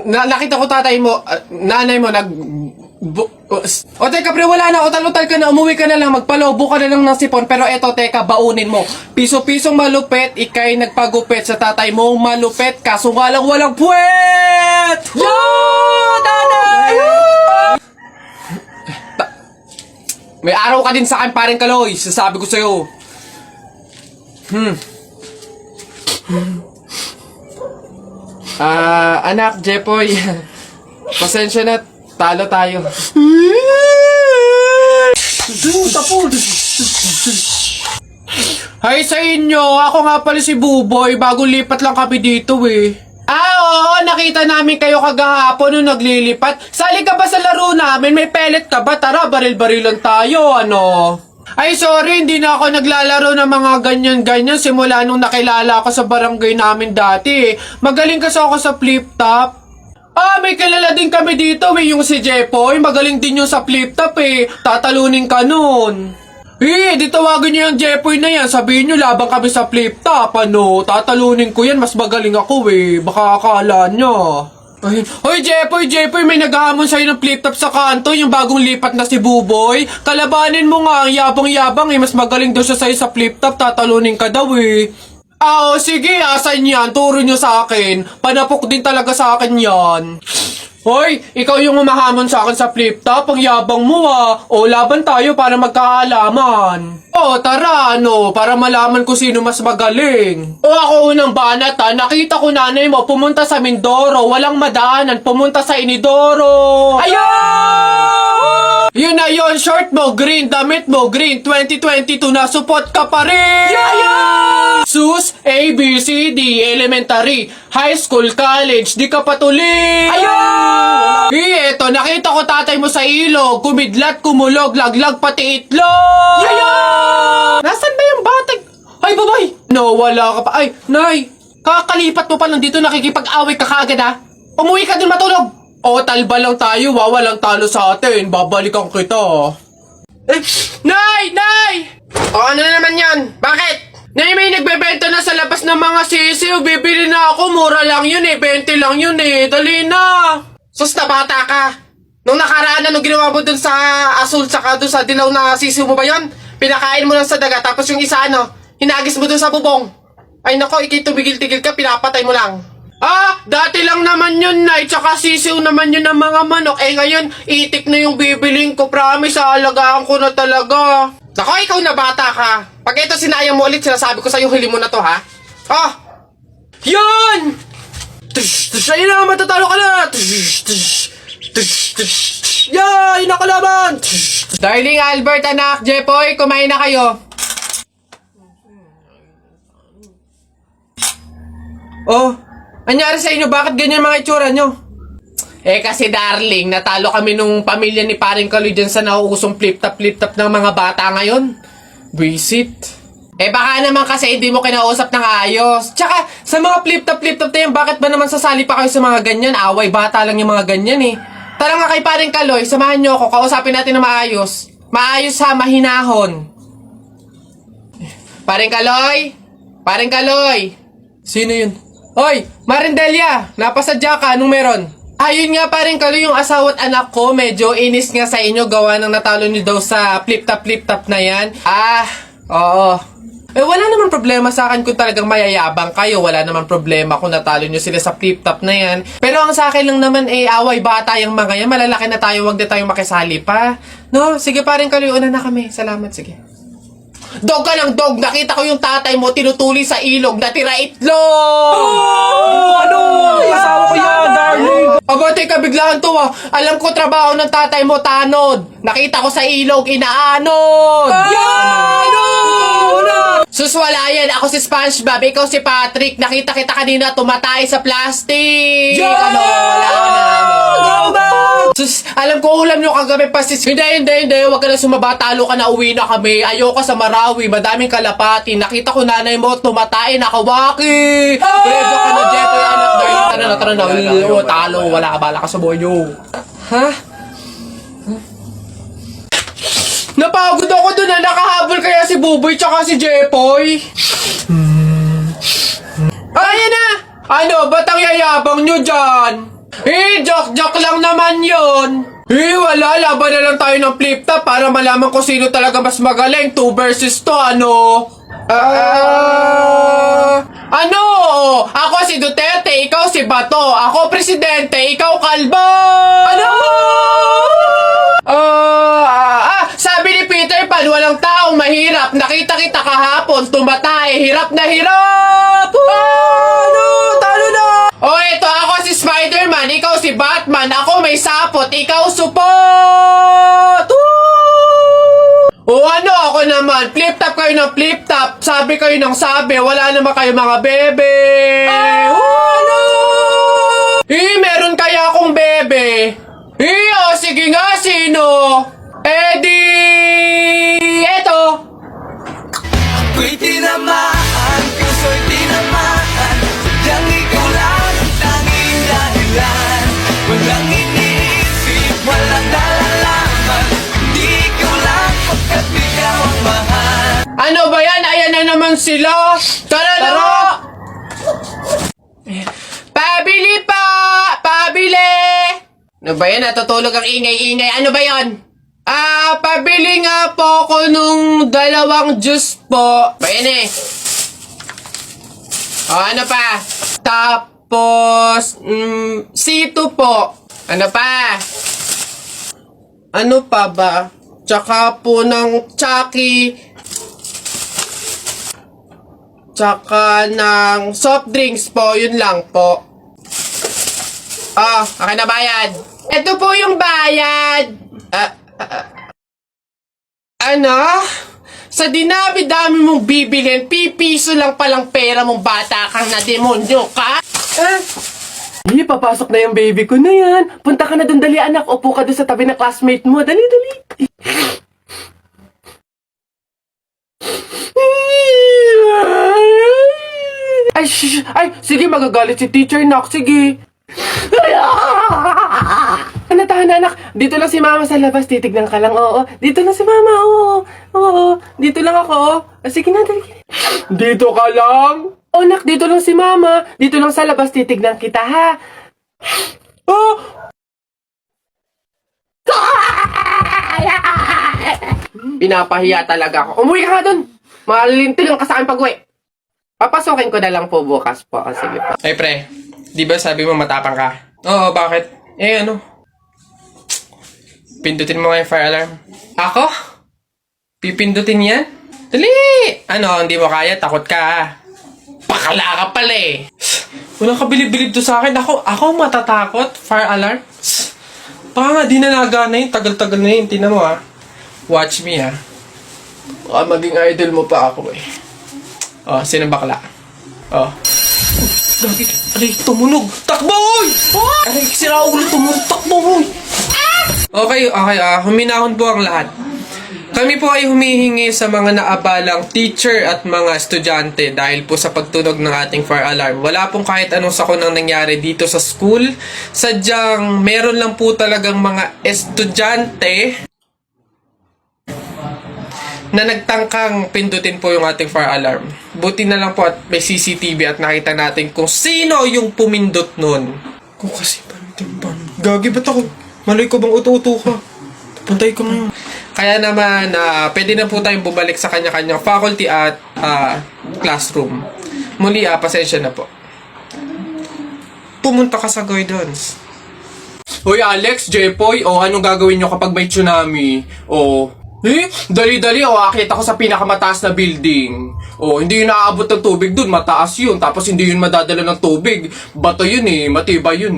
nakita ko tatay mo, nanay mo, o teka pre, wala na, utal-utal ka na, umuwi ka na lang, magpalobo ka na lang ng sipon, pero eto teka, baunin mo. Piso-pisong malupet, ikay nagpagupit sa tatay mo, malupet, kaso nga lang walang puwet! Yo! Nanay! May araw ka din sa akin, paring Kaloy, sasabi ko sa'yo. Anak, Jepoy, pasensya na, talo tayo. Hi sa inyo, ako nga pala si Buboy, bagong lipat lang kami dito eh. Oo, nakita namin kayo kagahapon nung naglilipat. Sali ka ba sa laro namin? May pellet ka ba? Tara, baril-barilan tayo, ano? Ay, sorry, hindi na ako naglalaro ng mga ganyan-ganyan simula nung nakilala ako sa barangay namin dati. Magaling kasi ako sa flip-top. May kilala din kami dito yung si Jepoy. Magaling din yung sa flip-top Tatalunin ka nun. Di tawagin niyo yung Jepoy na yan. Sabihin niyo, labang kami sa flip-top, ano? Tatalunin ko yan, mas magaling ako Baka akala niyo. Hoy, Jepoy, may naghahamon sa'yo ng flip-top sa kanto, yung bagong lipat na si Buboy. Kalabanin mo nga, ang yabang-yabang mas magaling daw siya sa'yo sa flip-top, tatalunin ka daw sige, asan yan? Turo nyo sa akin. Panapok din talaga sa akin yan. Hoy, ikaw yung umahamon sa akin sa flip-top, ang yabang mo laban tayo para magkaalaman. Tara, para malaman ko sino mas magaling. Ako unang banat nakita ko nanay mo pumunta sa Mindoro, walang madaanan, pumunta sa Inidoro. Ayun! Yun na yun, short mo green, damit mo green, 2022 na support ka pa rin. Sus, A, B, C, D, elementary, high school, college, di ka patuloy. Eto, nakita ko tatay mo sa ilog, kumidlat, kumulog, laglag, pati itlog. Nasaan ba yung bata? Ay, babay! No, wala ka pa. Ay, nay, kakalipat mo pa lang dito, nakikipag-away ka kaagad Umuwi ka din matulog. Talba lang tayo, walang talo sa atin. Babalikan kita. Nay! Ano na naman yan? Bakit? Nay, may nagbebenta na sa labas ng mga sisiw. Bibili na ako, mura lang yun 20 lang yun Dali na. Sus, na bata ka. Nung nakaraan nung ginawa mo dun sa asul tsaka dun sa dilaw na sisiw mo ba yun? Pinakain mo lang sa daga, tapos yung isa hinagis mo dun sa bubong. Ay nako, tumigil-tigil ka, pinapatay mo lang. Dati lang naman yun, Nay. Tsaka sisiw naman yun ng mga manok. Ngayon, itik na yung bibiling ko. Promise, aalagaan ko na talaga. Nako, ikaw na bata ka. Pag ito sinayang mo ulit, sinasabi ko sa'yo, huli mo na to, ha? Yun! Ayun na, matatalo ka na! Yay! Nakalaban! Darling Albert, anak, Jepoy, kumain na kayo. Anyari sa inyo? Bakit ganyan mga itsura nyo? Kasi darling, natalo kami nung pamilya ni paring Kaloy dyan sa nauusong flip-top ng mga bata ngayon. Visit. Baka naman kasi hindi mo kinausap ng ayos. Tsaka, sa mga flip-top na yan, bakit ba naman sasali pa kayo sa mga ganyan? Away, bata lang yung mga ganyan Tara nga kay paring Kaloy, samahan nyo ako, kausapin natin na maayos. Maayos mahinahon. Paring Kaloy! Sino yun? Hoy, Marindelia, napasadya ka, anong meron? Ayun nga paring Kaloy, yung asawa at anak ko, medyo inis nga sa inyo, gawa ng natalo nyo daw sa flip-top na yan. Oo. Wala naman problema sa akin kung talagang mayayabang kayo. Wala naman problema kung natalo nyo sila sa flip-top na yan. Pero ang sa akin lang naman away bata yung mga yan. Malalaki na tayo, wag na tayong makisali pa. No? Sige paring Kaloy, una na kami. Salamat, sige. Dog ka ng dog! Nakita ko yung tatay mo tinutuli sa ilog, natira itlog! Asawa ko yan, darling! Teka, biglaan to Alam ko trabaho ng tatay mo, tanod. Nakita ko sa ilog, inaanod! Sus, wala yan. Ako si SpongeBob, ikaw si Patrick. Nakita kita kanina tumatay sa plastic! Wala na. Sus, alam ko ulam nyo kagabi pasis. Hindi. Huwag ka na sumaba. Talo ka na, uwi na kami. Ayoko sa Marawi. Madaming kalapati. Nakita ko nanay mo, tumatay, nakawaki. Predo ka na, Jepoy, anak. Tara na. Talo. Wala ka, bala ka sa buhay nyo. Napagod ako dun nakahabol kaya si Buboy tsaka si Jepoy. Ayan na! Ba ba't ang yayabang nyo dyan? Joke lang naman yun. Wala, laban na lang tayo ng flip top para malaman kung sino talaga mas magaling. 2 versus 2, ano? Ano? Ako si Duterte, ikaw si Bato. Ako presidente, ikaw kalbo. Ano? Sabi ni Peter Pan, walang taong mahirap. Nakita kita kahapon, tumatay. Hirap na hirap. Ano? Talo na. Ito ako si Spider-Man, ikaw si Batman. Ako may sapot, ikaw supot. Ano ako naman? Flip top kayo ng flip top. Sabi kayo ng sabi. Wala naman kayo mga bebe. Ano? Meron kaya akong bebe. Sige nga, sino? Eto. Ako'y tinamaan, puso'y tinamaan. Sadyang ikaw lang ang tanging dahilan. Walang iniisip, walang nalalaman. Hindi ikaw lang pagkat ikaw ang mahal. Ano ba yan? Ayan na naman sila. Tara na! Pabili pa! Pabili! Ano ba yan? Natutulog ang ingay-ingay. Ano ba yan? Pabili nga po ko nung 2 juice po. Ba yan eh? Ano pa? Tapos, C2 po. Ano pa? Ano pa ba? Tsaka po ng Chucky. Tsaka ng soft drinks po. Yun lang po. Akin na bayad. Ito po yung bayad. Ano? Sa dinami-dami mong bibilhin, pipiso lang palang pera mong bata kang na demonyo ka? Papasok na yung baby ko na yan. Punta ka na dun, dali anak. Upo ka dun sa tabi ng classmate mo. Dali, dali. Sige, magagalit si teacher, nak. Sige. Tahan anak. Dito lang si mama sa labas. Titignan ka lang, oo. Dito lang si mama, oo. Oo, dito lang ako. Sige na, dali. Dito ka lang? Oh, nak, dito lang si mama. Dito lang sa labas, titignan kita, ha? Pinapahiya talaga ako. Umuwi ka nga dun. Malilintil lang ka sa akin pag-uwi. Papasokin ko na lang po bukas po. Sige po. Ay pre, di ba sabi mo matapang ka? Oo, bakit? Ano? Pindutin mo nga yung fire alarm. Ako? Pipindutin yan? Dali! Ano, hindi mo kaya? Takot ka. Pakala ka pala eh. Walang kabilib-bilib to sa akin. Ako matatakot? Fire alarm? Baka nga di na nagana yun. Tagal-tagal na yun. Tingnan mo Watch me Baka maging idol mo pa ako eh. Sino bakla? Gagi. Aray, tumunog. Takbo! Aray, sira ulo tumunog. Takbo! Okay. Huminahon po ang lahat. Kami po ay humihingi sa mga naabalang teacher at mga estudyante dahil po sa pagtunog ng ating fire alarm. Wala pong kahit anong sakon ang nangyari dito sa school. Sadyang meron lang po talagang mga estudyante na nagtangkang pindutin po yung ating fire alarm. Buti na lang po at may CCTV at nakita natin kung sino yung pumindot nun. Kung kasi Gagi, ba't ako? Maloy ko bang uto-uto ka? Puntay ko ngayon. Kaya naman, pwede na po tayong bumalik sa kanya-kanyang faculty at classroom. Muli, pasensya na po. Pumunta ka sa guidance. Hoy Alex, Jepoy, anong gagawin nyo kapag may tsunami? Dali-dali, akit ako sa pinakamataas na building. Hindi yun naaabot ng tubig dun, mataas yun. Tapos hindi yun madadala ng tubig. Bato yun matibay yun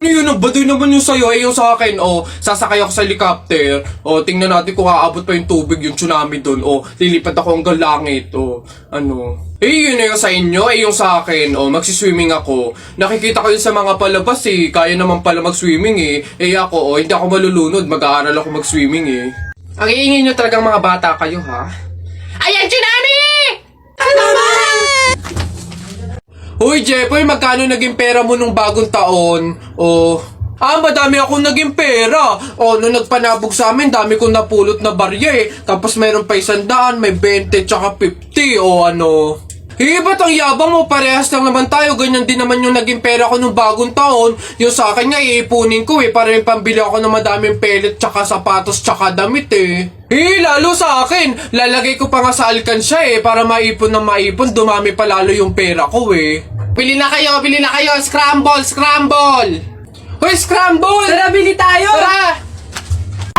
Yun, baduy naman yung sa'yo, yung sa akin, sasakay ako sa helicopter, tingnan natin kung aabot pa yung tubig, yung tsunami dun, lilipad ako hanggang langit, yun yung sa inyo, yung sa akin, magsiswimming ako, nakikita ko yun sa mga palabas, kaya naman pala mag-swimming, ako, hindi ako malulunod, mag-aaral ako mag-swimming, Ang iingin nyo talagang mga bata kayo, ha? Ayan, tsunami! Ano naman? Uy, Jepoy, magkano naging pera mo nung bagong taon? Madami akong naging pera. Nung nagpanabog sa amin, dami kong napulot na barya Tapos meron pa 100, may 20, tsaka 50, Ba't ang yabang mo? Parehas lang naman tayo. Ganyan din naman yung naging pera ko nung bagong taon. Yung sa akin nga, iipunin ko para yung pambili ako ng madaming pellet, tsaka sapatos, tsaka damit lalo sa akin. Lalagay ko pa nga sa alkansya para maipon ng maipon. Dumami pa lalo yung pera ko Bili na kayo, bili na kayo. Scramble, scramble! Hoy, scramble! Tara, bili tayo! Tara!